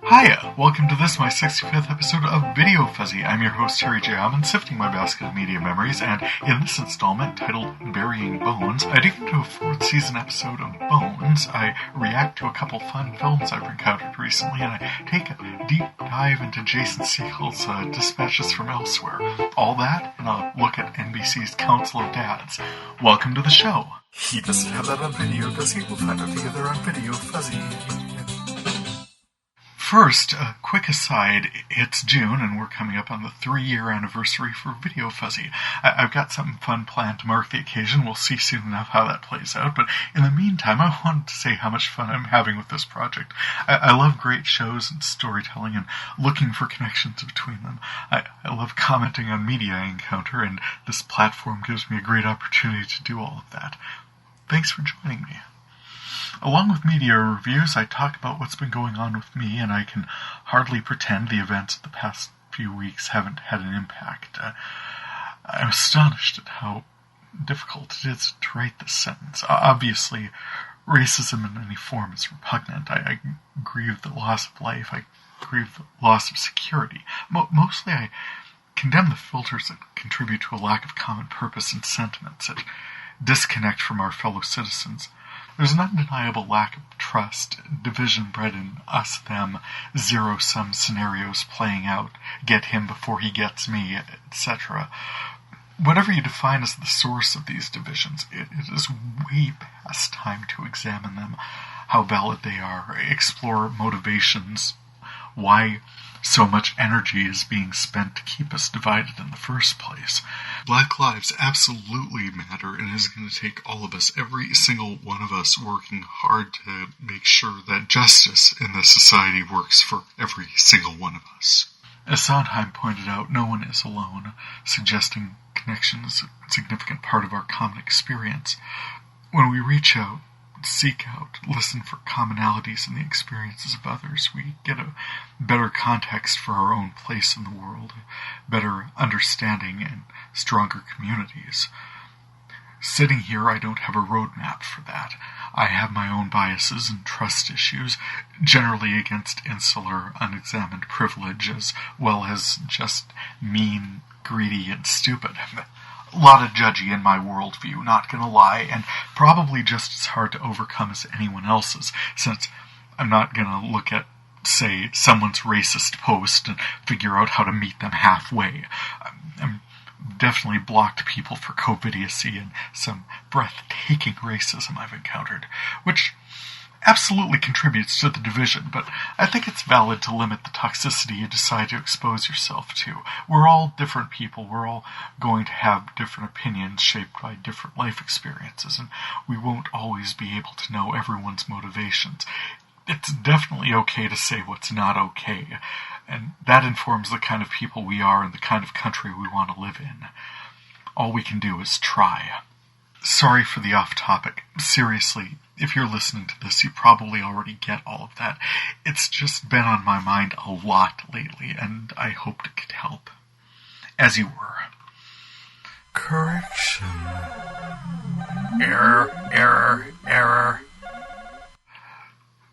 Hiya! Welcome to this, my 65th episode of VideoFuzzy. I'm your host, Terry J. Aman, sifting my basket of media memories, and in this installment, titled Burying Bones, I dig into a fourth season episode of Bones. I react to a couple fun films I've encountered recently, and I take a deep dive into Jason Segel's Dispatches from Elsewhere. All that, and a look at NBC's Council of Dads. Welcome to the show. He doesn't have that on video, does he? We'll find it together on VideoFuzzy. First, a quick aside, it's June and we're coming up on the 3-year anniversary for VideoFuzzy. I've got something fun planned to mark the occasion. We'll see soon enough how that plays out, but in the meantime, I wanted to say how much fun I'm having with this project. I love great shows and storytelling and looking for connections between them. I love commenting on media I encounter, and this platform gives me a great opportunity to do all of that. Thanks for joining me. Along with media reviews, I talk about what's been going on with me, and I can hardly pretend the events of the past few weeks haven't had an impact. I'm astonished at how difficult it is to write this sentence. Obviously, racism in any form is repugnant. I grieve the loss of life. I grieve the loss of security. Mostly, I condemn the filters that contribute to a lack of common purpose and sentiments, that disconnect from our fellow citizens. There's an undeniable lack of trust, division bred in us-them, zero-sum scenarios playing out, get him before he gets me, etc. Whatever you define as the source of these divisions, it is way past time to examine them, how valid they are, explore motivations, why so much energy is being spent to keep us divided in the first place. Black lives absolutely matter, and it is going to take all of us, every single one of us, working hard to make sure that justice in this society works for every single one of us. As Sondheim pointed out, no one is alone, suggesting connection is a significant part of our common experience. When we reach out, seek out, listen for commonalities in the experiences of others, we get a better context for our own place in the world, a better understanding, and stronger communities. Sitting here, I don't have a roadmap for that. I have my own biases and trust issues, generally against insular, unexamined privilege, as well as just mean, greedy, and stupid. A lot of judgy in my worldview, not gonna lie, and probably just as hard to overcome as anyone else's, since I'm not gonna look at, say, someone's racist post and figure out how to meet them halfway. I'm definitely blocked people for covidiocy and some breathtaking racism I've encountered, which absolutely contributes to the division, but I think it's valid to limit the toxicity you decide to expose yourself to. We're all different people. We're all going to have different opinions shaped by different life experiences, and we won't always be able to know everyone's motivations. It's definitely okay to say what's not okay, and that informs the kind of people we are and the kind of country we want to live in. All we can do is try. Sorry for the off-topic. Seriously, if you're listening to this, you probably already get all of that. It's just been on my mind a lot lately, and I hoped it could help. As you were. Correction. Error.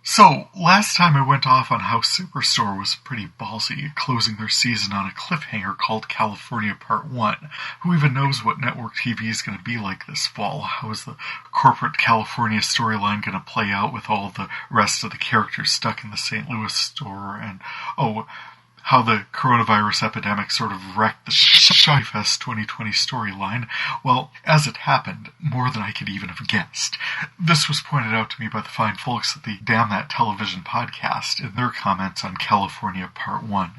So, last time I went off on how Superstore was pretty ballsy, closing their season on a cliffhanger called California Part 1. Who even knows what network TV is going to be like this fall? How is the corporate California storyline going to play out with all the rest of the characters stuck in the St. Louis store? And, how the coronavirus epidemic sort of wrecked the Shyfest 2020 storyline. Well, as it happened, more than I could even have guessed. This was pointed out to me by the fine folks at the Damn That Television podcast in their comments on California Part 1.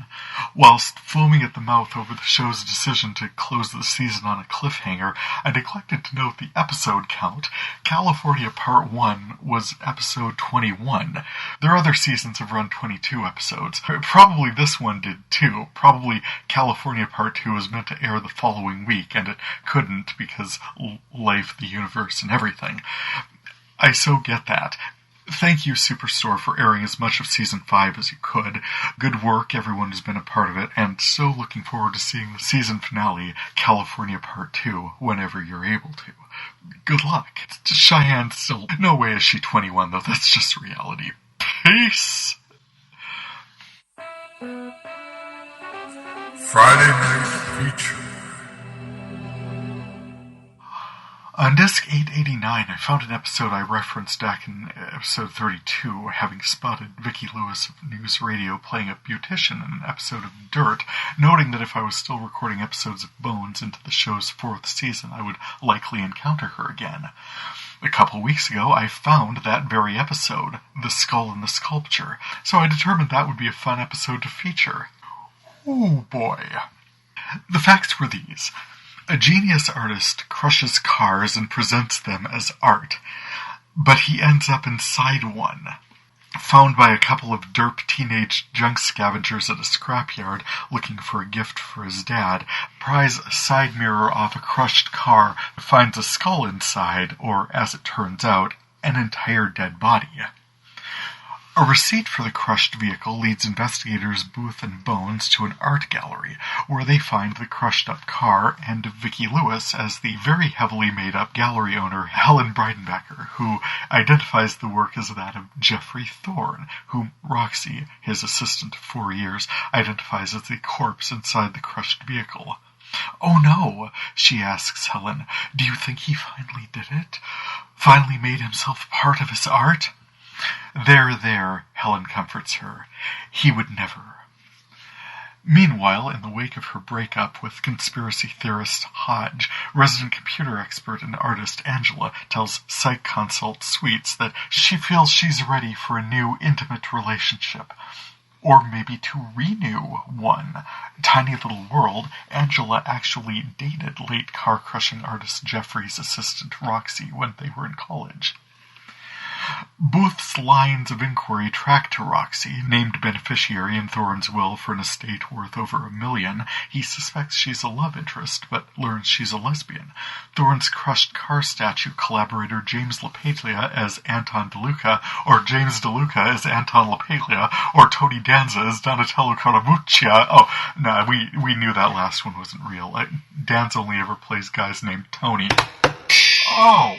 Whilst foaming at the mouth over the show's decision to close the season on a cliffhanger, I neglected to note the episode count. California Part 1 was episode 21. Their other seasons have run 22 episodes. Probably this one did too. Probably California Part 2 was meant to air the following week, and it couldn't because life, the universe, and everything. I so get that. Thank you, Superstore, for airing as much of Season 5 as you could. Good work, everyone who's been a part of it, and so looking forward to seeing the season finale, California Part 2, whenever you're able to. Good luck. Cheyenne's still... No way is she 21, though. That's just reality. Peace! Friday Night Feature. On disc 889, I found an episode I referenced back in episode 32, having spotted Vicki Lewis of NewsRadio playing a beautician in an episode of Dirt, noting that if I was still recording episodes of Bones into the show's 4th season, I would likely encounter her again. A couple weeks ago, I found that very episode, The Skull and the Sculpture, so I determined that would be a fun episode to feature. Oh boy. The facts were these. A genius artist crushes cars and presents them as art, but he ends up inside one. Found by a couple of derp teenage junk scavengers at a scrapyard looking for a gift for his dad, pries a side mirror off a crushed car, finds a skull inside, or, as it turns out, an entire dead body. A receipt for the crushed vehicle leads investigators Booth and Bones to an art gallery, where they find the crushed-up car and Vicki Lewis as the very heavily made-up gallery owner Helen Breidenbecker, who identifies the work as that of Jeffrey Thorne, whom Roxy, his assistant of 4 years, identifies as the corpse inside the crushed vehicle. "Oh no," she asks Helen, "do you think he finally did it? Finally made himself part of his art?" There, Helen comforts her. He would never. Meanwhile, in the wake of her breakup with conspiracy theorist Hodge, resident computer expert and artist Angela tells Psych Consult Suites that she feels she's ready for a new intimate relationship. Or maybe to renew one. Tiny little world, Angela actually dated late car-crushing artist Jeffrey's assistant Roxy when they were in college. Booth's lines of inquiry track to Roxy, named beneficiary in Thorne's will for an estate worth over $1 million. He suspects she's a love interest, but learns she's a lesbian. Thorne's crushed car statue collaborator James LaPaglia as Anton DeLuca, or James DeLuca as Anton LaPaglia, or Tony Danza as Donatello Carabuccia. Oh, no, we knew that last one wasn't real. Danza only ever plays guys named Tony. Oh!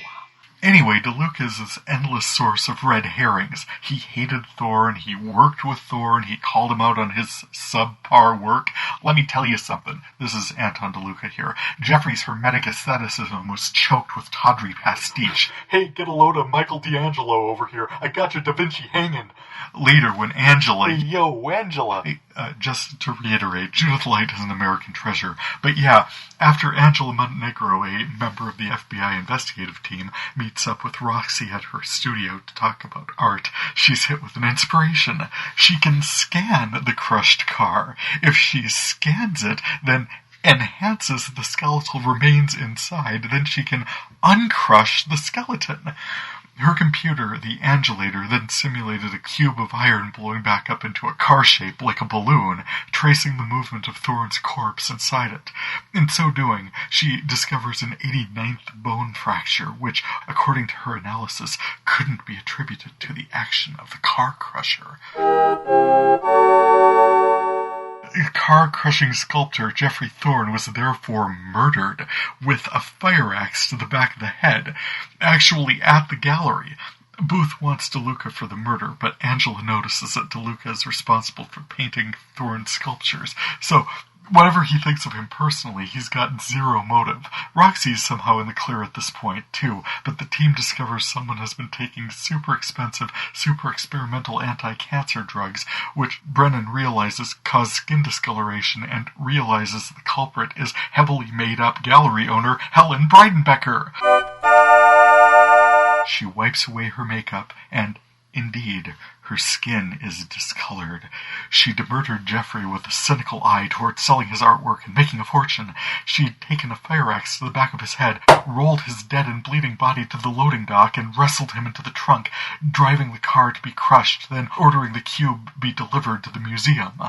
Anyway, DeLuca is this endless source of red herrings. He hated Thorne, he worked with Thorne, he called him out on his subpar work. Let me tell you something. This is Anton DeLuca here. Jeffrey's hermetic aestheticism was choked with tawdry pastiche. "Hey, get a load of Michael D'Angelo over here. I got your Da Vinci hanging." Later, when Angela... Hey, yo, Angela! Just to reiterate, Judith Light is an American treasure. But yeah, after Angela Montenegro, a member of the FBI investigative team, meets up with Roxy at her studio to talk about art, she's hit with an inspiration. She can scan the crushed car. If she scans it, then enhances the skeletal remains inside, then she can uncrush the skeleton. Her computer, the Angelator, then simulated a cube of iron blowing back up into a car shape like a balloon, tracing the movement of Thorne's corpse inside it. In so doing, she discovers an 89th bone fracture, which, according to her analysis, couldn't be attributed to the action of the car crusher. Car-crushing sculptor Jeffrey Thorne was therefore murdered with a fire axe to the back of the head, actually at the gallery. Booth wants DeLuca for the murder, but Angela notices that DeLuca is responsible for painting Thorne's sculptures, so whatever he thinks of him personally, he's got zero motive. Roxy's somehow in the clear at this point, too, but the team discovers someone has been taking super expensive, super experimental anti-cancer drugs, which Brennan realizes cause skin discoloration and realizes the culprit is heavily made-up gallery owner Helen Breidenbecker. She wipes away her makeup and, indeed, her skin is discolored. She'd murdered Jeffrey with a cynical eye toward selling his artwork and making a fortune. She'd taken a fire axe to the back of his head, rolled his dead and bleeding body to the loading dock, and wrestled him into the trunk, driving the car to be crushed, then ordering the cube be delivered to the museum.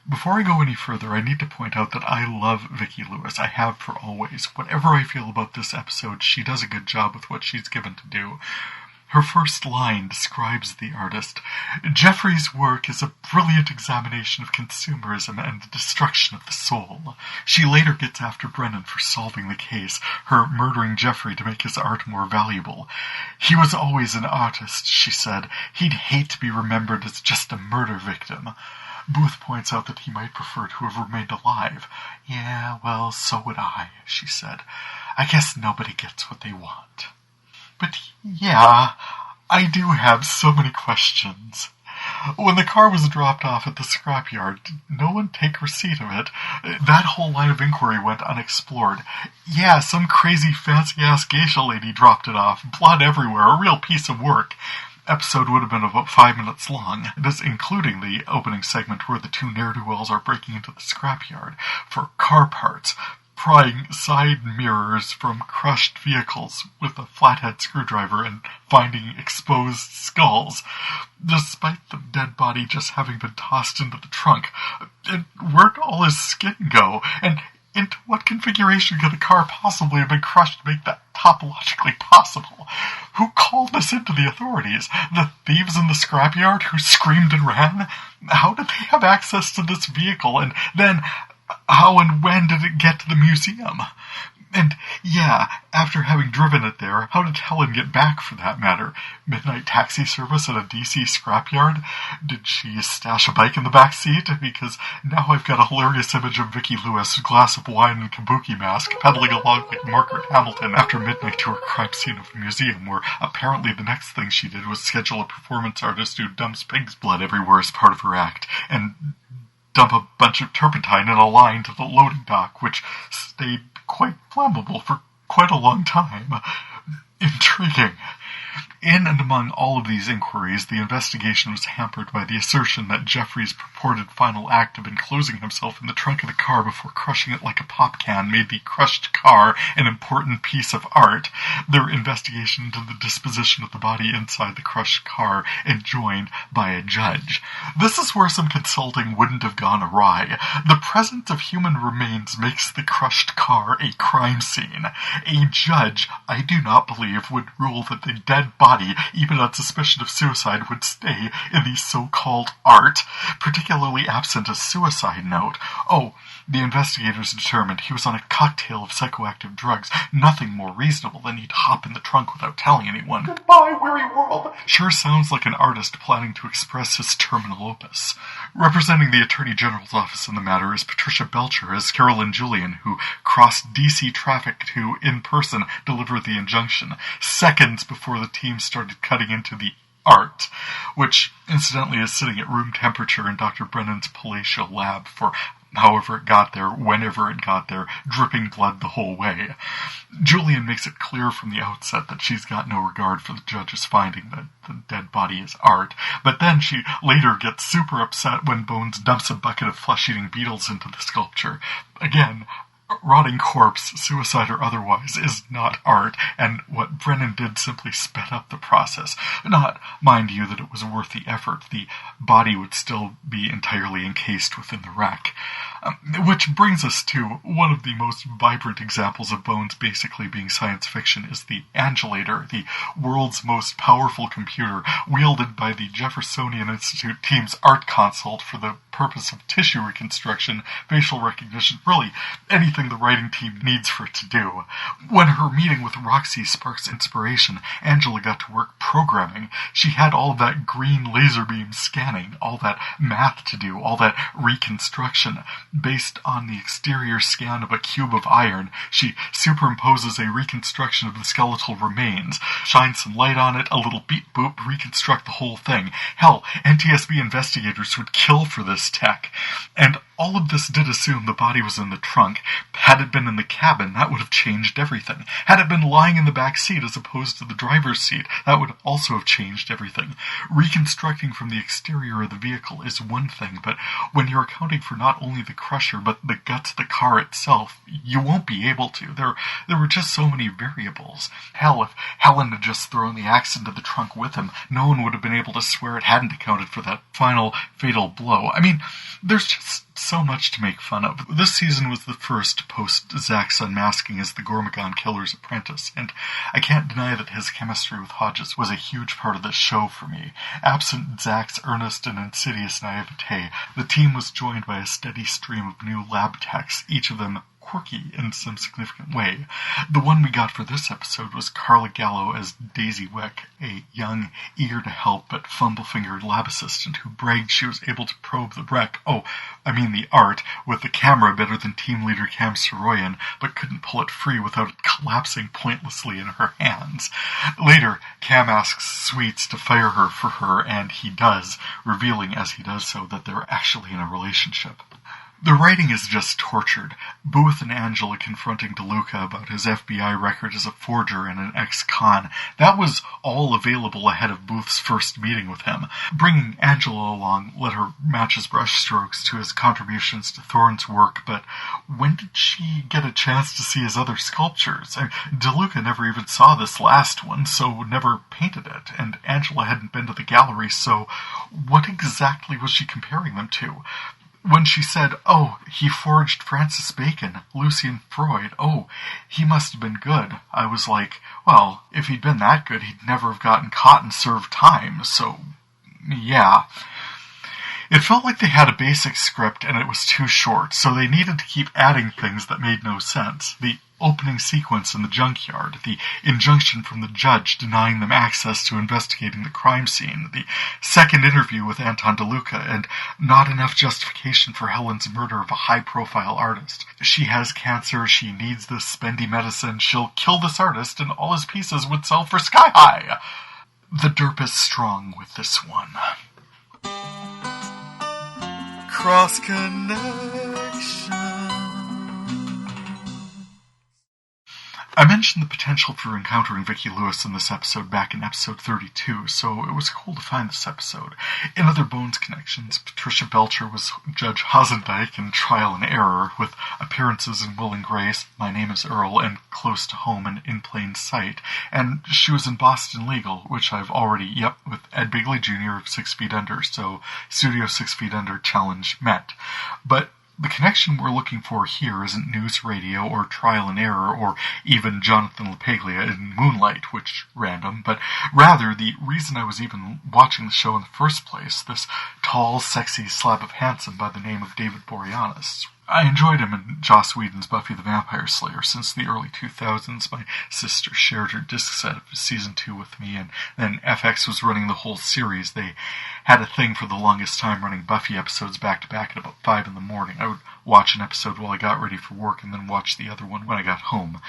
Before I go any further, I need to point out that I love Vicki Lewis. I have for always. Whatever I feel about this episode, she does a good job with what she's given to do. Her first line describes the artist. Jeffrey's work is a brilliant examination of consumerism and the destruction of the soul. She later gets after Brennan for solving the case, her murdering Jeffrey to make his art more valuable. He was always an artist, she said. He'd hate to be remembered as just a murder victim. Booth points out that he might prefer to have remained alive. Yeah, well, so would I, she said. I guess nobody gets what they want. But yeah, I do have so many questions. When the car was dropped off at the scrapyard, did no one take receipt of it? That whole line of inquiry went unexplored. Yeah, some crazy fancy-ass geisha lady dropped it off. Blood everywhere, a real piece of work. Episode would have been about 5 minutes long, this including the opening segment where the two ne'er-do-wells are breaking into the scrapyard for car parts, prying side mirrors from crushed vehicles with a flathead screwdriver and finding exposed skulls, despite the dead body just having been tossed into the trunk. And where'd all his skin go? And into what configuration could the car possibly have been crushed to make that topologically possible? Who called this into the authorities? The thieves in the scrapyard who screamed and ran? How did they have access to this vehicle? And then, how and when did it get to the museum? And, yeah, after having driven it there, how did Helen get back, for that matter? Midnight taxi service at a DC scrapyard? Did she stash a bike in the back seat? Because now I've got a hilarious image of Vicki Lewis, glass of wine and kabuki mask, pedaling along like Margaret Hamilton after midnight to her crime scene of the museum, where apparently the next thing she did was schedule a performance artist who dumps pig's blood everywhere as part of her act, and dump a bunch of turpentine in a line to the loading dock, which stayed quite flammable for quite a long time. Intriguing. In and among all of these inquiries, the investigation was hampered by the assertion that Jeffrey's purported final act of enclosing himself in the trunk of the car before crushing it like a pop can made the crushed car an important piece of art. Their investigation into the disposition of the body inside the crushed car enjoined by a judge. This is where some consulting wouldn't have gone awry. The presence of human remains makes the crushed car a crime scene. A judge, I do not believe, would rule that the dead body, even on suspicion of suicide, would stay in the so-called art, particularly absent a suicide note. Oh, the investigators determined he was on a cocktail of psychoactive drugs, nothing more reasonable than he'd hop in the trunk without telling anyone. Goodbye, weary world. Sure sounds like an artist planning to express his terminal opus. Representing the Attorney General's office in the matter is Patricia Belcher as Caroline Julian, who crossed DC traffic to, in person, deliver the injunction, seconds before the team started cutting into the art, which, incidentally, is sitting at room temperature in Dr. Brennan's palatial lab for however it got there, whenever it got there, dripping blood the whole way. Julian makes it clear from the outset that she's got no regard for the judge's finding that the dead body is art, but then she later gets super upset when Bones dumps a bucket of flesh-eating beetles into the sculpture. Again, rotting corpse, suicide or otherwise, is not art, and what Brennan did simply sped up the process. Not, mind you, that it was worth the effort. The body would still be entirely encased within the wreck. Which brings us to one of the most vibrant examples of Bones basically being science fiction is the Angelator, the world's most powerful computer, wielded by the Jeffersonian Institute team's art consult for the purpose of tissue reconstruction, facial recognition, really anything the writing team needs for it to do. When her meeting with Roxy sparks inspiration, Angela got to work programming. She had all that green laser beam scanning, all that math to do, all that reconstruction. Based on the exterior scan of a cube of iron, she superimposes a reconstruction of the skeletal remains, shines some light on it, a little beep boop, reconstruct the whole thing. Hell, NTSB investigators would kill for this tech. And all of this did assume the body was in the trunk. Had it been in the cabin, that would have changed everything. Had it been lying in the back seat as opposed to the driver's seat, that would also have changed everything. Reconstructing from the exterior of the vehicle is one thing, but when you're accounting for not only the crusher, but the guts of the car itself, you won't be able to. There were just so many variables. Hell, if Helen had just thrown the axe into the trunk with him, no one would have been able to swear it hadn't accounted for that final fatal blow. I mean, there's just so much to make fun of. This season was the first post-Zach's unmasking as the Gormagon Killer's apprentice, and I can't deny that his chemistry with Hodges was a huge part of this show for me. Absent Zach's earnest and insidious naivete, the team was joined by a steady stream of new lab techs, each of them quirky in some significant way. The one we got for this episode was Carla Gallo as Daisy Wick, a young, eager-to-help but fumble-fingered lab assistant who bragged she was able to probe the wreck, the art, with the camera better than team leader Cam Soroyan, but couldn't pull it free without it collapsing pointlessly in her hands. Later, Cam asks Sweets to fire her for her, and he does, revealing as he does so that they're actually in a relationship. The writing is just tortured. Booth and Angela confronting DeLuca about his FBI record as a forger and an ex-con. That was all available ahead of Booth's first meeting with him. Bringing Angela along let her match his brushstrokes to his contributions to Thorne's work, but when did she get a chance to see his other sculptures? DeLuca never even saw this last one, so never painted it, and Angela hadn't been to the gallery, so what exactly was she comparing them to? When she said, he forged Francis Bacon, Lucian Freud, he must have been good, I was like, well, if he'd been that good, he'd never have gotten caught and served time, so, yeah. It felt like they had a basic script and it was too short, so they needed to keep adding things that made no sense. The opening sequence in the junkyard, the injunction from the judge denying them access to investigating the crime scene, the second interview with Anton DeLuca, and not enough justification for Helen's murder of a high-profile artist. She has cancer, she needs this spendy medicine, she'll kill this artist, and all his pieces would sell for sky high. The derp is strong with this one. Cross Connection. I mentioned the potential for encountering Vicki Lewis in this episode back in episode 32, so it was cool to find this episode. In other Bones connections, Patricia Belcher was Judge Hosendike in Trial and Error, with appearances in Will and Grace, My Name is Earl, and Close to Home and In Plain Sight, and she was in Boston Legal, which I've already, with Ed Bigley Jr. of 6 Feet Under, so Studio 6 Feet Under challenge met. But the connection we're looking for here isn't NewsRadio or Trial and Error or even Jonathan LaPaglia in Moonlight, which random, but rather the reason I was even watching the show in the first place, this tall, sexy slab of handsome by the name of David Boreanaz. I enjoyed him in Joss Whedon's Buffy the Vampire Slayer since the early 2000s. My sister shared her disc set of season 2 with me, and then FX was running the whole series. They had a thing for the longest time running Buffy episodes back-to-back at about 5 in the morning. I would watch an episode while I got ready for work and then watch the other one when I got home.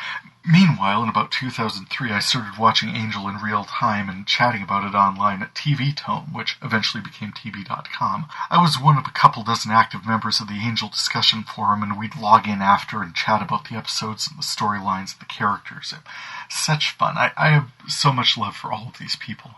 Meanwhile, in about 2003, I started watching Angel in real time and chatting about it online at TV Tome, which eventually became TV.com. I was one of a couple dozen active members of the Angel discussion forum, and we'd log in after and chat about the episodes and the storylines and the characters. Such fun. I have so much love for all of these people.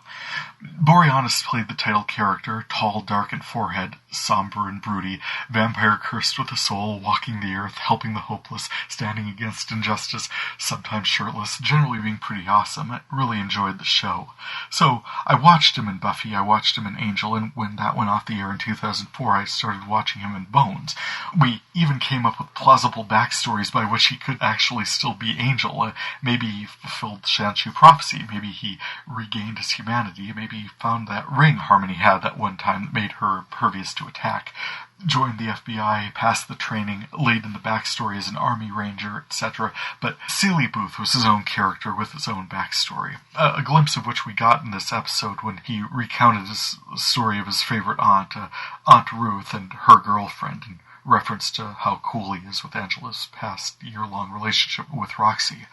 Boreanaz played the title character, tall, dark in forehead, somber and broody, vampire cursed with a soul, walking the earth, helping the hopeless, standing against injustice, sometimes shirtless, generally being pretty awesome. I really enjoyed the show. So, I watched him in Buffy, I watched him in Angel, and when that went off the air in 2004, I started watching him in Bones. We even came up with plausible backstories by which he could actually still be Angel. Maybe he fulfilled Shanshu prophecy, maybe he regained his humanity, maybe he found that ring Harmony had that one time that made her pervious to attack, joined the FBI, passed the training, laid in the backstory as an Army Ranger, etc. But Sealy Booth was his own character with his own backstory, a glimpse of which we got in this episode when he recounted his story of his favorite aunt, Aunt Ruth, and her girlfriend, in reference to how cool he is with Angela's past year-long relationship with Roxy.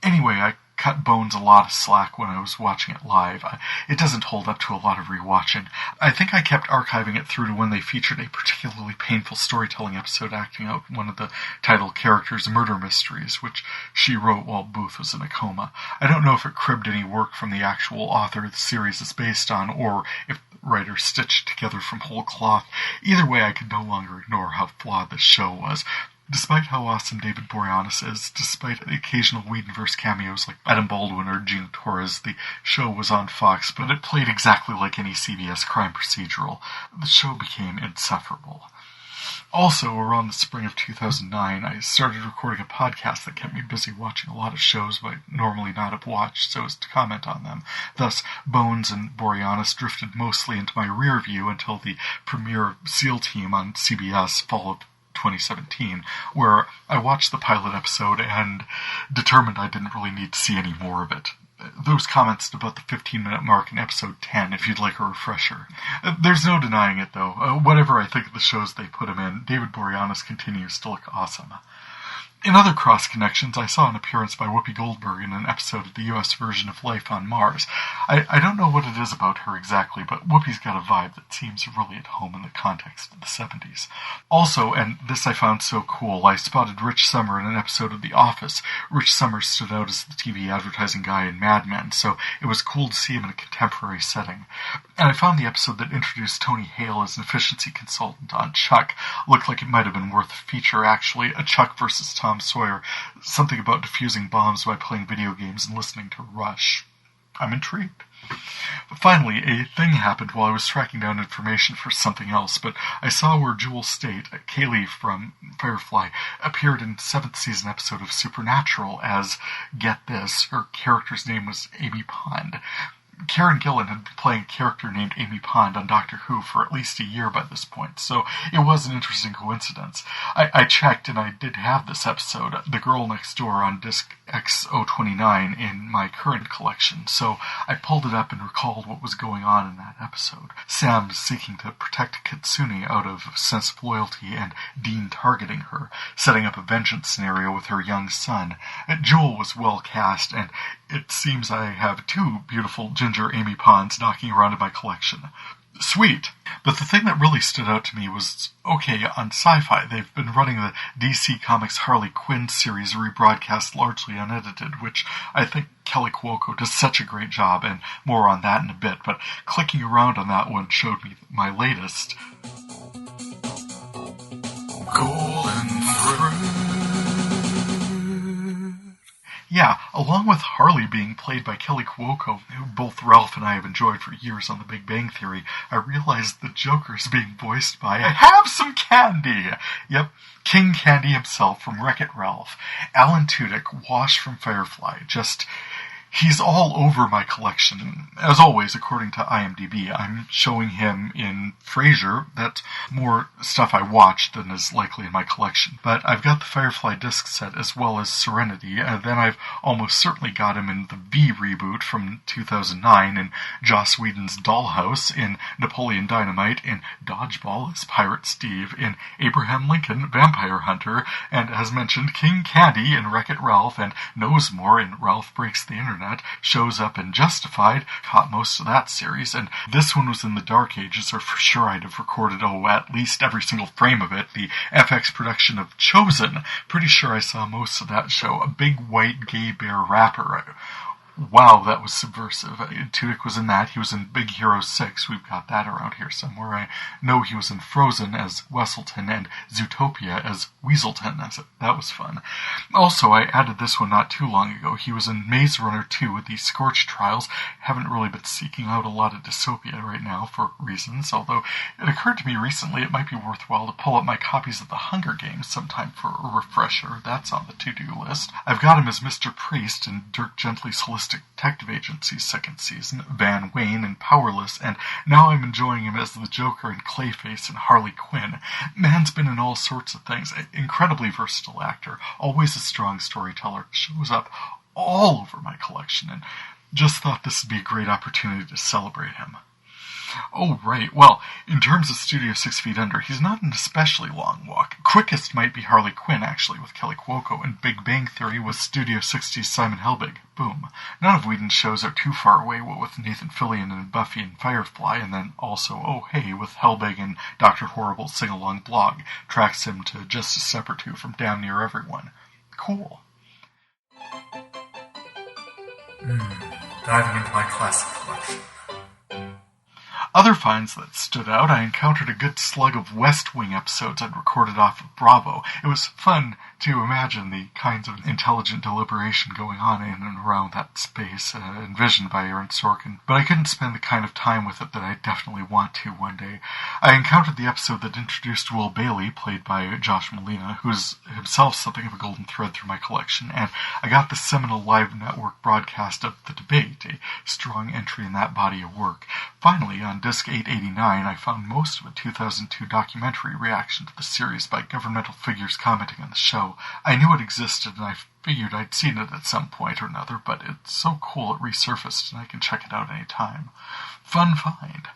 Anyway, I cut Bones a lot of slack when I was watching it live. It doesn't hold up to a lot of rewatching. I think I kept archiving it through to when they featured a particularly painful storytelling episode acting out one of the title characters' murder mysteries, which she wrote while Booth was in a coma. I don't know if it cribbed any work from the actual author the series is based on, or if the writer stitched together from whole cloth. Either way, I could no longer ignore how flawed this show was. Despite how awesome David Boreanaz is, despite the occasional Whedonverse cameos like Adam Baldwin or Gina Torres, the show was on Fox, but it played exactly like any CBS crime procedural. The show became insufferable. Also, around the spring of 2009, I started recording a podcast that kept me busy watching a lot of shows I normally not have watched so as to comment on them. Thus, Bones and Boreanaz drifted mostly into my rear view until the premiere of SEAL Team on CBS fall of 2017, where I watched the pilot episode and determined I didn't really need to see any more of it. Those comments about the 15-minute mark in episode 10, if you'd like a refresher. There's no denying it, though. Whatever I think of the shows they put him in, David Boreanaz continues to look awesome. In other cross-connections, I saw an appearance by Whoopi Goldberg in an episode of the U.S. version of Life on Mars. I don't know what it is about her exactly, but Whoopi's got a vibe that seems really at home in the context of the 70s. Also, and this I found so cool, I spotted Rich Sommer in an episode of The Office. Rich Sommer stood out as the TV advertising guy in Mad Men, so it was cool to see him in a contemporary setting. And I found the episode that introduced Tony Hale as an efficiency consultant on Chuck looked like it might have been worth a feature, actually. A Chuck versus Tom Sawyer, something about defusing bombs by playing video games and listening to Rush. I'm intrigued. But finally, a thing happened while I was tracking down information for something else, but I saw where Jewel Staite, Kaylee from Firefly, appeared in 7th season episode of Supernatural as, get this, her character's name was Amy Pond. Karen Gillan had been playing a character named Amy Pond on Doctor Who for at least a year by this point, so it was an interesting coincidence. I checked, and I did have this episode, The Girl Next Door, on disc X029 in my current collection, so I pulled it up and recalled what was going on in that episode. Sam seeking to protect Kitsune out of a sense of loyalty, and Dean targeting her, setting up a vengeance scenario with her young son. Jewel was well cast, and it seems I have 2 beautiful ginger Amy Ponds knocking around in my collection. Sweet. But the thing that really stood out to me was, okay, on Sci-Fi, they've been running the DC Comics Harley Quinn series rebroadcast largely unedited, which I think Kelly Cuoco does such a great job, and more on that in a bit, but clicking around on that one showed me my latest. Golden Thread. Yeah, along with Harley being played by Kelly Cuoco, who both Ralph and I have enjoyed for years on The Big Bang Theory, I realized the Joker is being voiced by Have Some Candy! Yep, King Candy himself from Wreck-It Ralph. Alan Tudyk, washed from Firefly, he's all over my collection. As always, according to IMDb, I'm showing him in Frasier. That's more stuff I watched than is likely in my collection. But I've got the Firefly disc set as well as Serenity, and then I've almost certainly got him in the V reboot from 2009, in Joss Whedon's Dollhouse, in Napoleon Dynamite, in Dodgeball as Pirate Steve, in Abraham Lincoln, Vampire Hunter, and as mentioned, King Candy in Wreck-It Ralph, and Knows More in Ralph Breaks the Internet, shows up in Justified, caught most of that series, and this one was in the Dark Ages, or for sure I'd have recorded, at least every single frame of it, the FX production of Chosen. Pretty sure I saw most of that show. A big white gay bear rapper. Wow, that was subversive. Tudyk was in that. He was in Big Hero 6. We've got that around here somewhere. I know he was in Frozen as Wesselton and Zootopia as Weaselton. That was fun. Also, I added this one not too long ago. He was in Maze Runner 2 with the Scorch Trials. Haven't really been seeking out a lot of dystopia right now for reasons, although it occurred to me recently it might be worthwhile to pull up my copies of The Hunger Games sometime for a refresher. That's on the to-do list. I've got him as Mr. Priest in Dirk Gently's Holistic Detective Agency's 2nd season, Van Wayne in Powerless, and now I'm enjoying him as the Joker in Clayface and Harley Quinn. Man's been in all sorts of things. Incredibly versatile actor, always a strong storyteller, shows up all over my collection, and just thought this would be a great opportunity to celebrate him. Oh, right. Well, in terms of Studio 6 Feet Under, he's not an especially long walk. Quickest might be Harley Quinn, actually, with Kelly Cuoco, and Big Bang Theory with Studio 60's Simon Helbig. Boom. None of Whedon's shows are too far away, what with Nathan Fillion and Buffy and Firefly, and then also, oh hey, with Helbig and Dr. Horrible's sing-along blog. Tracks him to just a step or two from damn near everyone. Cool. Diving into my classic collection. Other finds that stood out, I encountered a good slug of West Wing episodes I'd recorded off of Bravo. It was fun to imagine the kinds of intelligent deliberation going on in and around that space envisioned by Aaron Sorkin, but I couldn't spend the kind of time with it that I definitely want to one day. I encountered the episode that introduced Will Bailey, played by Josh Malina, who's himself something of a golden thread through my collection, and I got the seminal live network broadcast of The Debate, a strong entry in that body of work. Finally, on Disc 889, I found most of a 2002 documentary reaction to the series by governmental figures commenting on the show. I knew it existed, and I figured I'd seen it at some point or another, but it's so cool it resurfaced, and I can check it out any time. Fun find.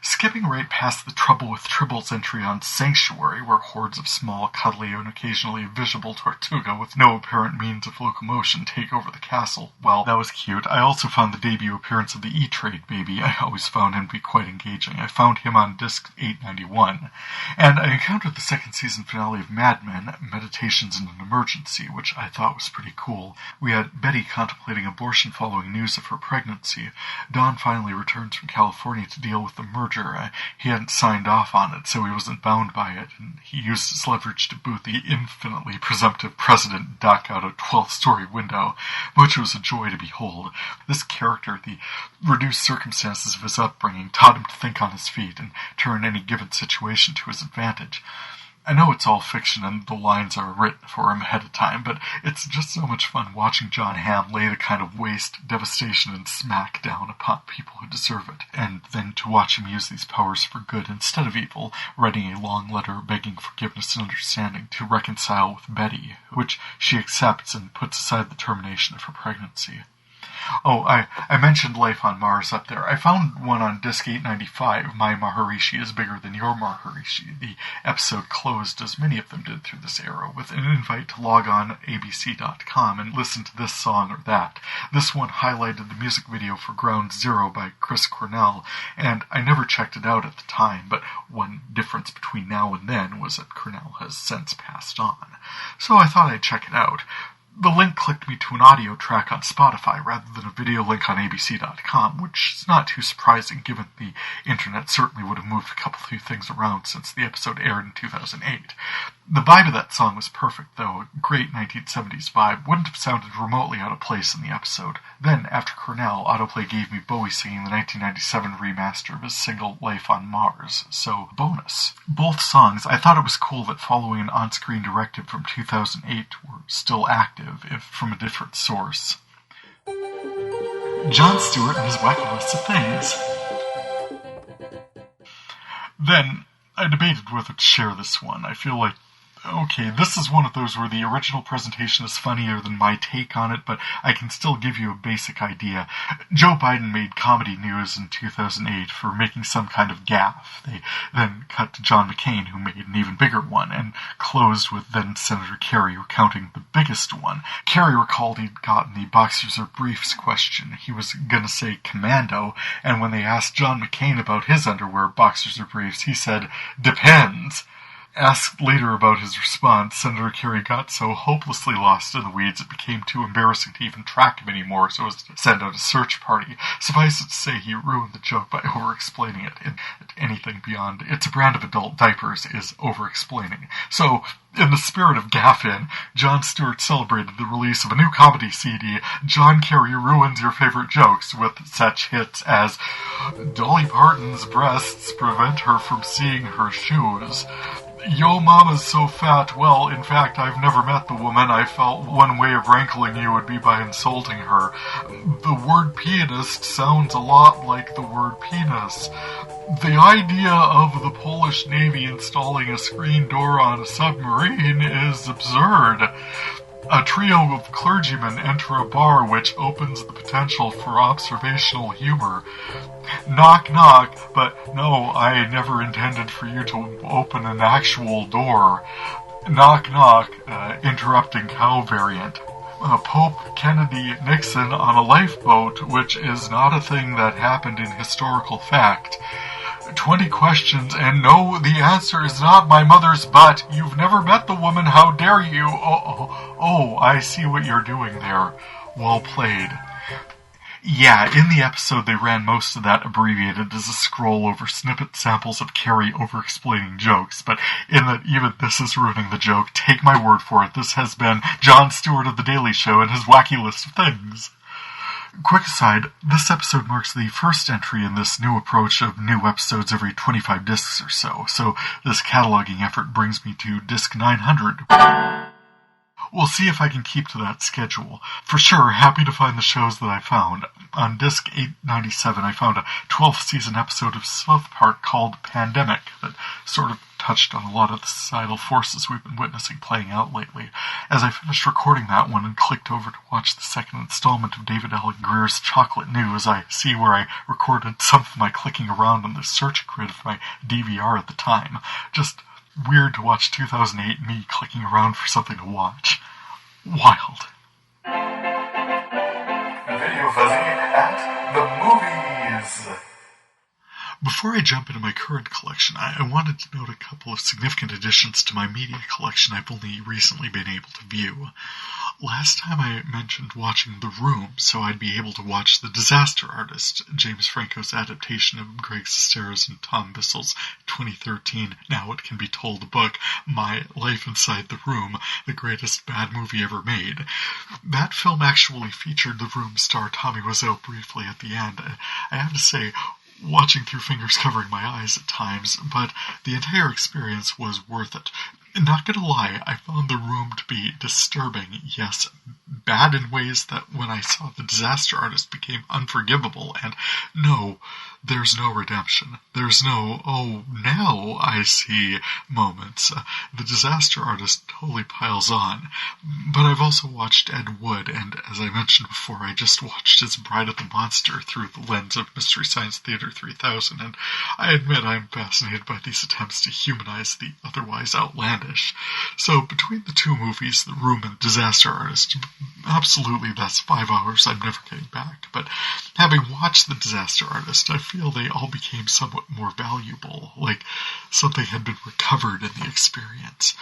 Skipping right past the Trouble with Tribbles entry on Sanctuary, where hordes of small, cuddly, and occasionally visible Tortuga with no apparent means of locomotion take over the castle. Well, that was cute. I also found the debut appearance of the E-Trade baby. I always found him to be quite engaging. I found him on Disc 891. And I encountered the second season finale of Mad Men, Meditations in an Emergency, which I thought was pretty cool. We had Betty contemplating abortion following news of her pregnancy. Don finally returns from California to deal with the murder. He hadn't signed off on it, so he wasn't bound by it, and he used his leverage to boot the infinitely presumptive President Duck out a 12th-story window, which was a joy to behold. This character, the reduced circumstances of his upbringing, taught him to think on his feet and turn any given situation to his advantage. I know it's all fiction and the lines are written for him ahead of time, but it's just so much fun watching Jon Hamm lay the kind of waste, devastation, and smack down upon people who deserve it, and then to watch him use these powers for good instead of evil, writing a long letter begging forgiveness and understanding to reconcile with Betty, which she accepts and puts aside the termination of her pregnancy. Oh, I mentioned Life on Mars up there. I found one on Disc 895, My Maharishi is Bigger Than Your Maharishi. The episode closed, as many of them did through this era, with an invite to log on abc.com and listen to this song or that. This one highlighted the music video for Ground Zero by Chris Cornell, and I never checked it out at the time, but one difference between now and then was that Cornell has since passed on. So I thought I'd check it out. The link clicked me to an audio track on Spotify rather than a video link on abc.com, which is not too surprising given the internet certainly would have moved a few things around since the episode aired in 2008. The vibe of that song was perfect, though. A great 1970s vibe. Wouldn't have sounded remotely out of place in the episode. Then, after Cornell, autoplay gave me Bowie singing the 1997 remaster of his single Life on Mars, so bonus. Both songs, I thought it was cool that following an on-screen directive from 2008 were still active, if from a different source. Jon Stewart and his wacky list of things. Then, I debated whether to share this one. I feel like, okay, this is one of those where the original presentation is funnier than my take on it, but I can still give you a basic idea. Joe Biden made comedy news in 2008 for making some kind of gaffe. They then cut to John McCain, who made an even bigger one, and closed with then-Senator Kerry recounting the biggest one. Kerry recalled he'd gotten the boxers or briefs question. He was gonna say commando, and when they asked John McCain about his underwear, boxers or briefs, he said, "Depends." Asked later about his response, Senator Kerry got so hopelessly lost in the weeds it became too embarrassing to even track him anymore, so as to send out a search party. Suffice it to say, he ruined the joke by over-explaining it, and anything beyond "it's a brand of adult diapers" is over-explaining. So, in the spirit of Gaffin, Jon Stewart celebrated the release of a new comedy CD, John Kerry Ruins Your Favorite Jokes, with such hits as "Dolly Parton's breasts prevent her from seeing her shoes," "Yo mama's so fat, well, in fact, I've never met the woman. I felt one way of rankling you would be by insulting her. The word pianist sounds a lot like the word penis. The idea of the Polish Navy installing a screen door on a submarine is absurd. A trio of clergymen enter a bar which opens the potential for observational humor. Knock, knock, but no, I never intended for you to open an actual door. Knock, knock, interrupting cow variant. Pope Kennedy Nixon on a lifeboat, which is not a thing that happened in historical fact. 20 questions, and no, the answer is not my mother's butt. You've never met the woman, how dare you? Oh, I see what you're doing there. Well played. Yeah, in the episode they ran most of that abbreviated as a scroll over snippet samples of Kerry over-explaining jokes, but in that even this is ruining the joke, take my word for it, this has been Jon Stewart of The Daily Show and his wacky list of things. Quick aside, this episode marks the first entry in this new approach of new episodes every 25 discs or so this cataloging effort brings me to disc 900. We'll see if I can keep to that schedule. For sure, happy to find the shows that I found. On disc 897, I found a 12th season episode of South Park called Pandemic that sort of touched on a lot of the societal forces we've been witnessing playing out lately. As I finished recording that one and clicked over to watch the second installment of David Alan Grier's Chocolate News, I see where I recorded some of my clicking around on the search grid of my DVR at the time. Just weird to watch 2008 me clicking around for something to watch. Wild. VideoFuzzy at the movies. Before I jump into my current collection, I wanted to note a couple of significant additions to my media collection I've only recently been able to view. Last time I mentioned watching The Room, so I'd be able to watch The Disaster Artist, James Franco's adaptation of Greg Sestera's and Tom Bissell's 2013 Now It Can Be Told book, My Life Inside the Room, the greatest bad movie ever made. That film actually featured The Room star Tommy Wiseau briefly at the end. I have to say, watching through fingers covering my eyes at times, but the entire experience was worth it. Not gonna lie, I found The Room to be disturbing, yes, bad in ways that when I saw The Disaster Artist became unforgivable, and no, there's no redemption. There's no, oh, now I see moments. The Disaster Artist totally piles on. But I've also watched Ed Wood, and as I mentioned before, I just watched his Bride of the Monster through the lens of Mystery Science Theater 3000, and I admit I'm fascinated by these attempts to humanize the otherwise outlandish. So between the two movies, The Room and Disaster Artist, absolutely that's 5 hours I'm never getting back. But having watched The Disaster Artist, I feel they all became somewhat more valuable, like something had been recovered in the experience.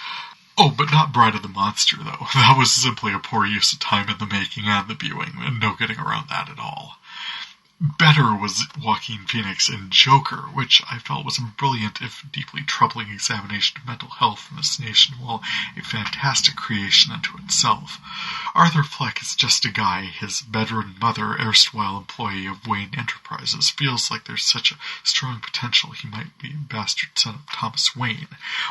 Oh, but not Bride of the Monster, though. That was simply a poor use of time in the making and the viewing, and no getting around that at all. Better was Joaquin Phoenix in Joker, which I felt was a brilliant, if deeply troubling examination of mental health in this nation, while a fantastic creation unto itself. Arthur Fleck is just a guy. His bedridden mother, erstwhile employee of Wayne Enterprises, feels like there's such a strong potential he might be a bastard son of Thomas Wayne.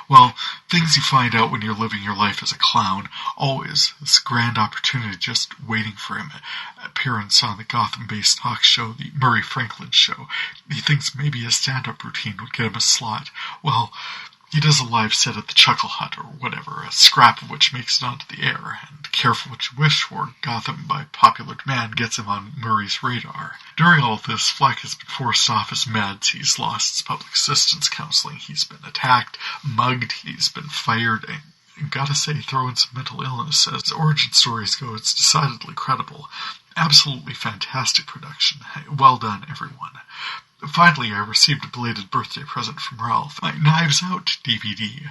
Well, things you find out when you're living your life as a clown, always this grand opportunity just waiting for him. Appearance on the Gotham-based talk show, The Murray Franklin Show. He thinks maybe a stand-up routine would get him a slot. Well, he does a live set at the Chuckle Hut or whatever, a scrap of which makes it onto the air, and careful what you wish for, Gotham by popular demand gets him on Murray's radar. During all this, Fleck has been forced off his meds, he's lost his public assistance counseling, he's been attacked, mugged, he's been fired, and gotta say, throw in some mental illness. As origin stories go, it's decidedly credible. Absolutely fantastic production. Well done, everyone. Finally, I received a belated birthday present from Ralph, my Knives Out DVD.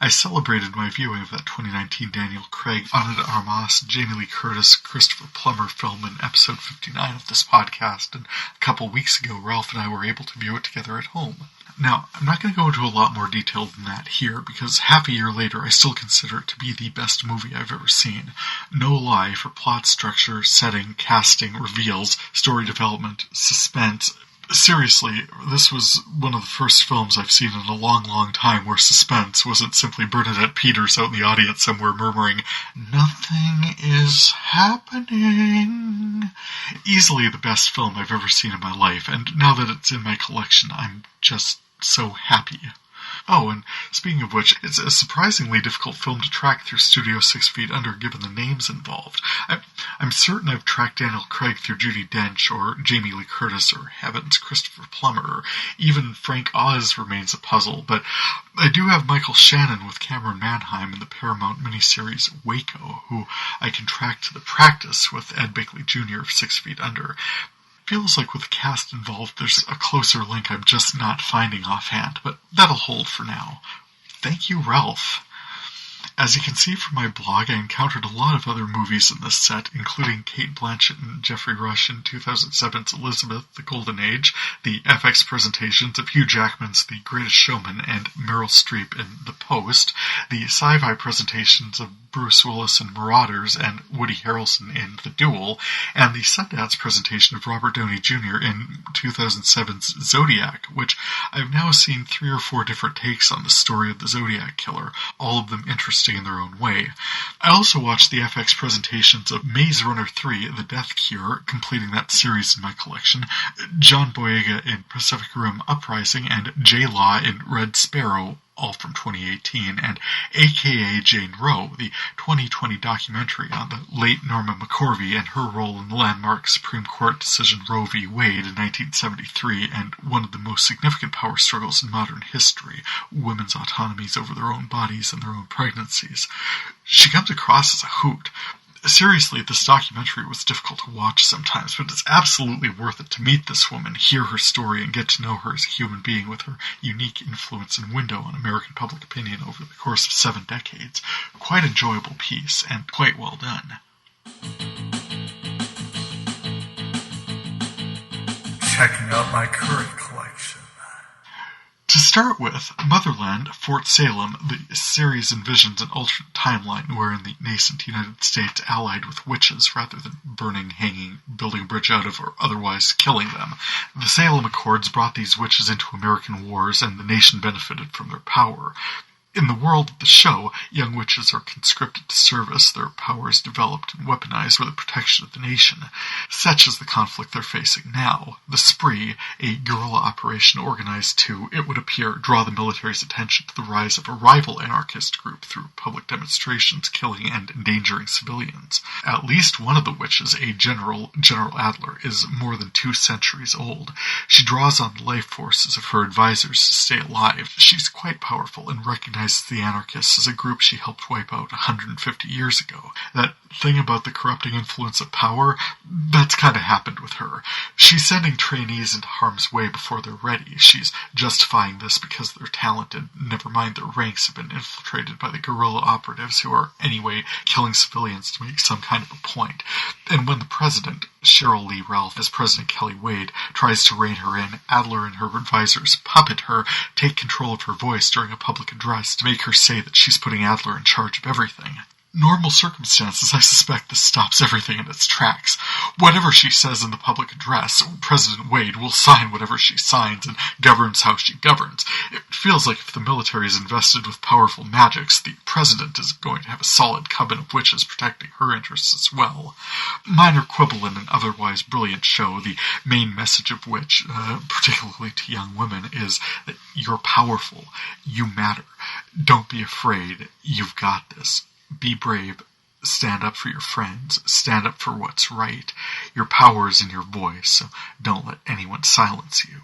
I celebrated my viewing of that 2019 Daniel Craig, Ana de Armas, Jamie Lee Curtis, Christopher Plummer film in episode 59 of this podcast, and a couple weeks ago Ralph and I were able to view it together at home. Now, I'm not going to go into a lot more detail than that here, because half a year later I still consider it to be the best movie I've ever seen. No lie for plot structure, setting, casting, reveals, story development, suspense. Seriously, this was one of the first films I've seen in a long, long time where suspense wasn't simply Bernadette Peters out in the audience somewhere murmuring, "Nothing is happening." Easily the best film I've ever seen in my life, and now that it's in my collection, I'm just so happy. Oh, and speaking of which, it's a surprisingly difficult film to track through Studio 6 Feet Under given the names involved. I'm certain I've tracked Daniel Craig through Judi Dench, or Jamie Lee Curtis, or heavens, Christopher Plummer, or even Frank Oz remains a puzzle, but I do have Michael Shannon with Cameron Manheim in the Paramount miniseries Waco, who I can track to The Practice with Ed Begley Jr. of 6 Feet Under. Feels like with the cast involved there's a closer link I'm just not finding offhand, but that'll hold for now. Thank you, Ralph. As you can see from my blog, I encountered a lot of other movies in this set, including Cate Blanchett and Jeffrey Rush in 2007's Elizabeth, The Golden Age, the FX presentations of Hugh Jackman's The Greatest Showman and Meryl Streep in The Post, the sci-fi presentations of Bruce Willis in Marauders and Woody Harrelson in The Duel, and the Sundance presentation of Robert Downey Jr. in 2007's Zodiac, which I've now seen 3 or 4 different takes on the story of the Zodiac Killer, all of them interesting in their own way. I also watched the FX presentations of Maze Runner 3, The Death Cure, completing that series in my collection, John Boyega in Pacific Rim Uprising, and J. Law in Red Sparrow, all from 2018, and A.K.A. Jane Roe, the 2020 documentary on the late Norma McCorvey and her role in the landmark Supreme Court decision Roe v. Wade in 1973, and one of the most significant power struggles in modern history, women's autonomies over their own bodies and their own pregnancies. She comes across as a hoot. Seriously, this documentary was difficult to watch sometimes, but it's absolutely worth it to meet this woman, hear her story, and get to know her as a human being with her unique influence and window on American public opinion over the course of 7 decades. Quite enjoyable piece, and quite well done. Checking out my current collection. To start with, Motherland, Fort Salem, the series envisions an alternate timeline wherein the nascent United States allied with witches rather than burning, hanging, building a bridge out of, or otherwise killing them. The Salem Accords brought these witches into American wars, and the nation benefited from their power. In the world of the show, young witches are conscripted to service, their powers developed and weaponized for the protection of the nation. Such is the conflict they're facing now. The Spree, a guerrilla operation organized to, it would appear, draw the military's attention to the rise of a rival anarchist group through public demonstrations, killing and endangering civilians. At least one of the witches, a General Adler, is more than 2 centuries old. She draws on the life forces of her advisors to stay alive. She's quite powerful and recognizes the anarchists as a group she helped wipe out 150 years ago. That thing about the corrupting influence of power, that's kind of happened with her. She's sending trainees into harm's way before they're ready. She's justifying this because they're talented, never mind their ranks have been infiltrated by the guerrilla operatives who are, anyway, killing civilians to make some kind of a point. And when the president, Cheryl Lee Ralph as President Kelly Wade, tries to rein her in, Adler and her advisors puppet her, take control of her voice during a public address to make her say that she's putting Adler in charge of everything. Normal circumstances, I suspect this stops everything in its tracks. Whatever she says in the public address, President Wade will sign whatever she signs and governs how she governs. It feels like if the military is invested with powerful magics, the president is going to have a solid coven of witches protecting her interests as well. Minor quibble in an otherwise brilliant show, the main message of which, particularly to young women, is that you're powerful, you matter, don't be afraid, you've got this. Be brave, stand up for your friends, stand up for what's right. Your power is in your voice, so don't let anyone silence you.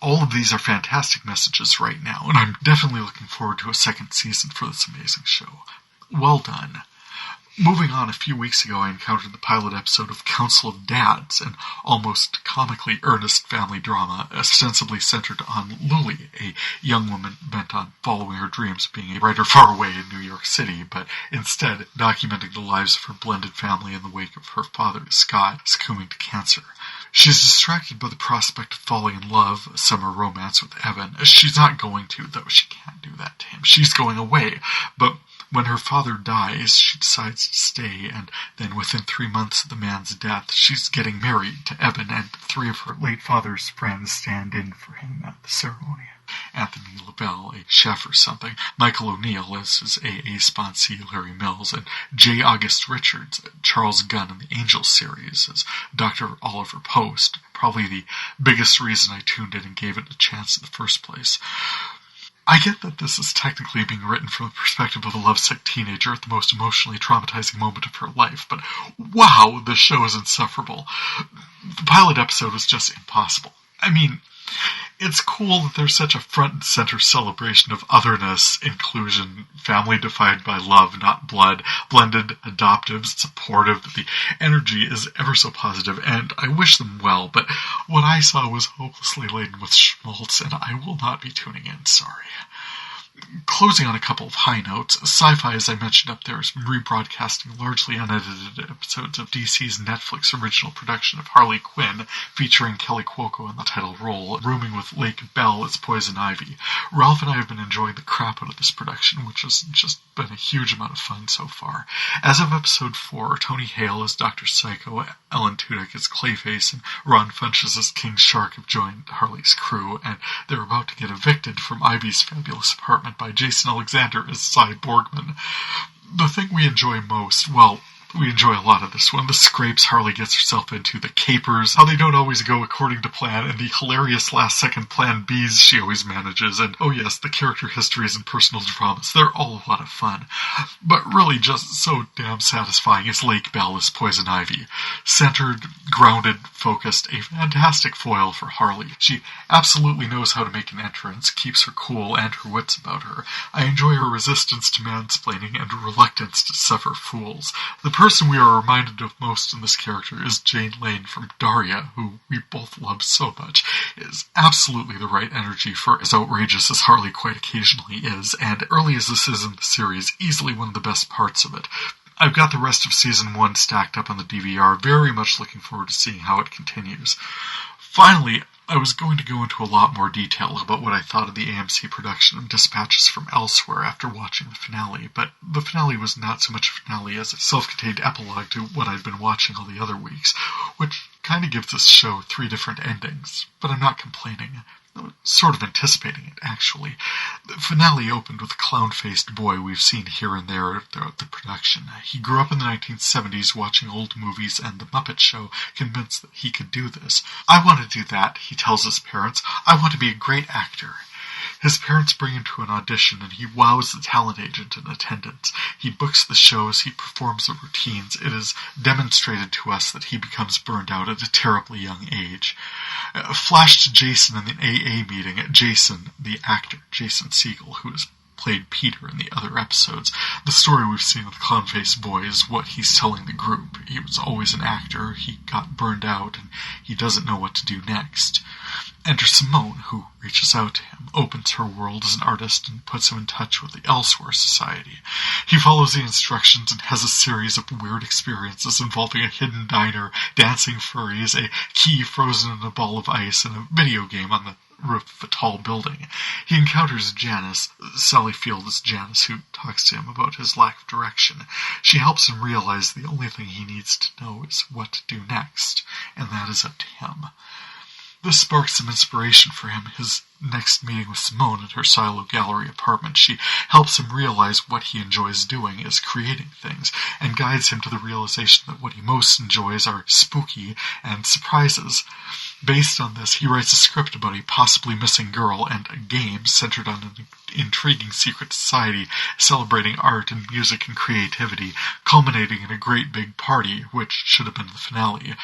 All of these are fantastic messages right now, and I'm definitely looking forward to a second season for this amazing show. Well done. Moving on, a few weeks ago I encountered the pilot episode of Council of Dads, an almost comically earnest family drama ostensibly centered on Lily, a young woman bent on following her dreams of being a writer far away in New York City, but instead documenting the lives of her blended family in the wake of her father, Scott, succumbing to cancer. She's distracted by the prospect of falling in love, a summer romance with Evan. She's not going to, though. She can't do that to him. She's going away, but when her father dies, she decides to stay, and then within 3 months of the man's death, she's getting married to Evan, and 3 of her late father's friends stand in for him at the ceremony. Anthony LaBelle, a chef or something, Michael O'Neill as his AA sponsee Larry Mills, and J. August Richards, Charles Gunn in the Angel series as Dr. Oliver Post, probably the biggest reason I tuned in and gave it a chance in the first place. I get that this is technically being written from the perspective of a lovesick teenager at the most emotionally traumatizing moment of her life, but wow, this show is insufferable. The pilot episode was just impossible. I mean, it's cool that there's such a front and center celebration of otherness, inclusion, family defined by love, not blood, blended, adoptive, supportive, that the energy is ever so positive, and I wish them well, but what I saw was hopelessly laden with schmaltz, and I will not be tuning in, sorry. Closing on a couple of high notes, Sci-Fi, as I mentioned up there, is rebroadcasting largely unedited episodes of DC's Netflix original production of Harley Quinn, featuring Kelly Cuoco in the title role, rooming with Lake Bell as Poison Ivy. Ralph and I have been enjoying the crap out of this production, which has just been a huge amount of fun so far. As of episode 4, Tony Hale as Dr. Psycho, Ellen Tudyk as Clayface, and Ron Funches as King Shark have joined Harley's crew, and they're about to get evicted from Ivy's fabulous apartment by Jason Alexander as Cy Borgman. The thing we enjoy most, well, we enjoy a lot of this one. The scrapes Harley gets herself into, the capers, how they don't always go according to plan, and the hilarious last-second plan Bs she always manages, and, oh yes, the character histories and personal dramas. They're all a lot of fun. But really just so damn satisfying is Lake Bell as Poison Ivy. Centered, grounded, focused, a fantastic foil for Harley. She absolutely knows how to make an entrance, keeps her cool and her wits about her. I enjoy her resistance to mansplaining and reluctance to suffer fools. The person we are reminded of most in this character is Jane Lane from Daria, who we both love so much. It is absolutely the right energy for as outrageous as Harley quite occasionally is, and early as this is in the series, easily one of the best parts of it. I've got the rest of Season 1 stacked up on the DVR, very much looking forward to seeing how it continues. Finally, I was going to go into a lot more detail about what I thought of the AMC production of Dispatches from Elsewhere after watching the finale, but the finale was not so much a finale as a self-contained epilogue to what I'd been watching all the other weeks, which kind of gives this show 3 different endings, but I'm not complaining. I was sort of anticipating it, actually. The finale opened with a clown-faced boy we've seen here and there throughout the production. He grew up in the 1970s watching old movies and The Muppet Show, convinced that he could do this. I want to do that, he tells his parents. I want to be a great actor. His parents bring him to an audition, and he wows the talent agent in attendance. He books the shows, he performs the routines. It is demonstrated to us that he becomes burned out at a terribly young age. Flash to Jason in the AA meeting. Jason, the actor, Jason Segel, who has played Peter in the other episodes. The story we've seen of the clown-faced boy is what he's telling the group. He was always an actor, he got burned out, and he doesn't know what to do next. Enter Simone, who reaches out to him, opens her world as an artist, and puts him in touch with the Elsewhere Society. He follows the instructions and has a series of weird experiences involving a hidden diner, dancing furries, a key frozen in a ball of ice, and a video game on the roof of a tall building. He encounters Janice, Sally Field as Janice, who talks to him about his lack of direction. She helps him realize the only thing he needs to know is what to do next, and that is up to him. This sparks some inspiration for him. His next meeting with Simone at her Silo Gallery apartment, she helps him realize what he enjoys doing is creating things, and guides him to the realization that what he most enjoys are spooky and surprises. Based on this, he writes a script about a possibly missing girl and a game centered on an intriguing secret society celebrating art and music and creativity, culminating in a great big party, which should have been the finale.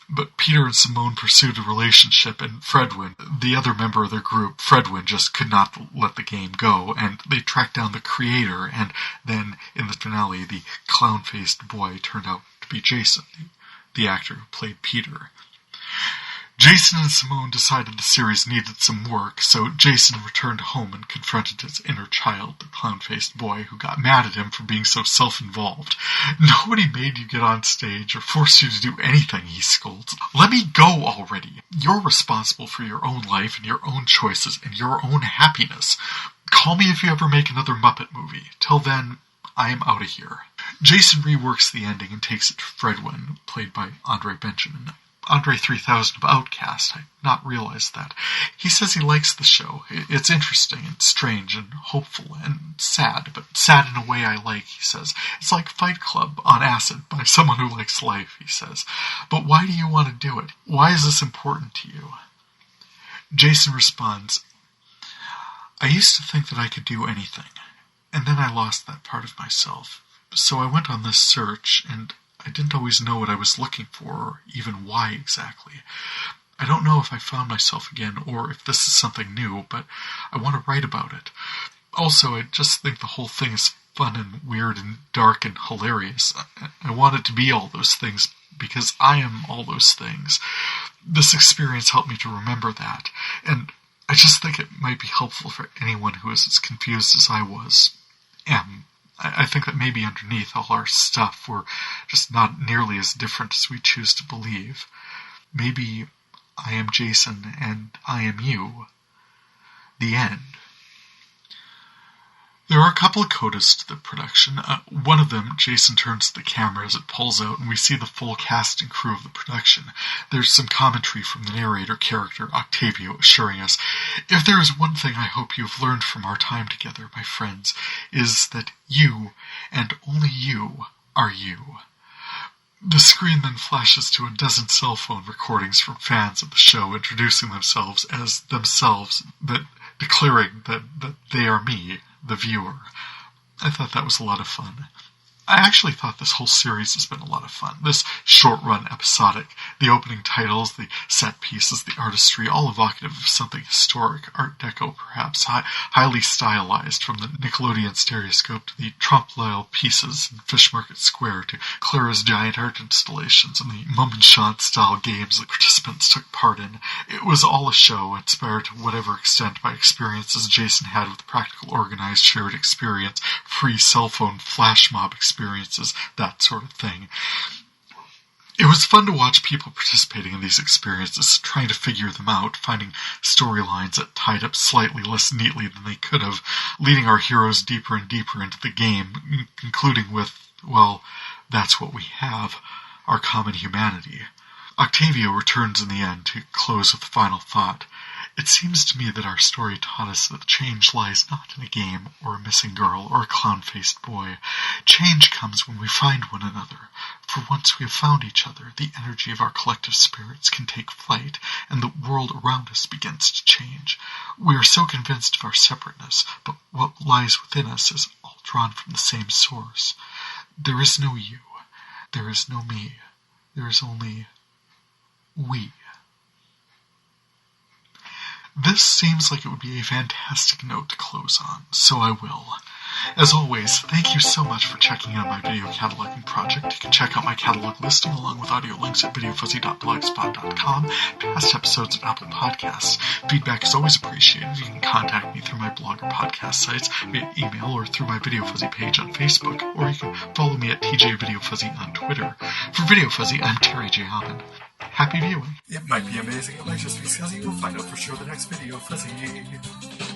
But Peter and Simone pursued a relationship, and Fredwin, the other member of their group, Fredwin, just could not let the game go, and they tracked down the creator, and then, in the finale, the clown-faced boy turned out to be Jason, the actor who played Peter. Jason and Simone decided the series needed some work, so Jason returned home and confronted his inner child, the clown-faced boy, who got mad at him for being so self-involved. "Nobody made you get on stage or forced you to do anything," he scolds. "Let me go already. You're responsible for your own life and your own choices and your own happiness. Call me if you ever make another Muppet movie. Till then, I am out of here." Jason reworks the ending and takes it to Fredwin, played by Andre Benjamin. Andre 3000 of Outcast. I not realized that. He says he likes the show. It's interesting and strange and hopeful and sad, but sad in a way I like, he says. It's like Fight Club on acid by someone who likes life, he says. But why do you want to do it? Why is this important to you? Jason responds, "I used to think that I could do anything, and then I lost that part of myself. So I went on this search, and I didn't always know what I was looking for, or even why exactly. I don't know if I found myself again, or if this is something new, but I want to write about it. Also, I just think the whole thing is fun and weird and dark and hilarious. I want it to be all those things, because I am all those things. This experience helped me to remember that, and I just think it might be helpful for anyone who is as confused as I was. I think that maybe underneath all our stuff, we're just not nearly as different as we choose to believe. Maybe I am Jason and I am you. The end. There are a couple of codas to the production. One of them, Jason turns to the camera as it pulls out, and we see the full cast and crew of the production. There's some commentary from the narrator character, Octavio, assuring us, "If there is one thing I hope you have learned from our time together, my friends, is that you, and only you, are you." The screen then flashes to a dozen cell phone recordings from fans of the show introducing themselves as themselves, declaring that they are me, the viewer. I thought that was a lot of fun. I actually thought this whole series has been a lot of fun. This short-run episodic, the opening titles, the set pieces, the artistry, all evocative of something historic, Art Deco perhaps, highly stylized, from the Nickelodeon stereoscope to the Trompe-l'oeil pieces in Fish Market Square to Clara's giant art installations and the Mum-and-Shot-style games the participants took part in. It was all a show, inspired to whatever extent by experiences Jason had with practical, organized, shared experience, free cell phone flash mob experiences, that sort of thing. It was fun to watch people participating in these experiences, trying to figure them out, finding storylines that tied up slightly less neatly than they could have, leading our heroes deeper and deeper into the game, concluding with, well, that's what we have, our common humanity. Octavio returns in the end to close with the final thought. "It seems to me that our story taught us that change lies not in a game, or a missing girl, or a clown-faced boy. Change comes when we find one another, for once we have found each other, the energy of our collective spirits can take flight, and the world around us begins to change. We are so convinced of our separateness, but what lies within us is all drawn from the same source. There is no you, there is no me, there is only we." This seems like it would be a fantastic note to close on, so I will. As always, thank you so much for checking out my video cataloging project. You can check out my catalog listing along with audio links at VideoFuzzy.blogspot.com, past episodes of Apple Podcasts. Feedback is always appreciated. You can contact me through my blog or podcast sites, via email, or through my VideoFuzzy page on Facebook, or you can follow me at TJVideoFuzzy on Twitter. For VideoFuzzy, I'm Terry J. Aman. Happy viewing. It might be amazing, it might just be silly. We'll find out for sure the next video, Fuzzy.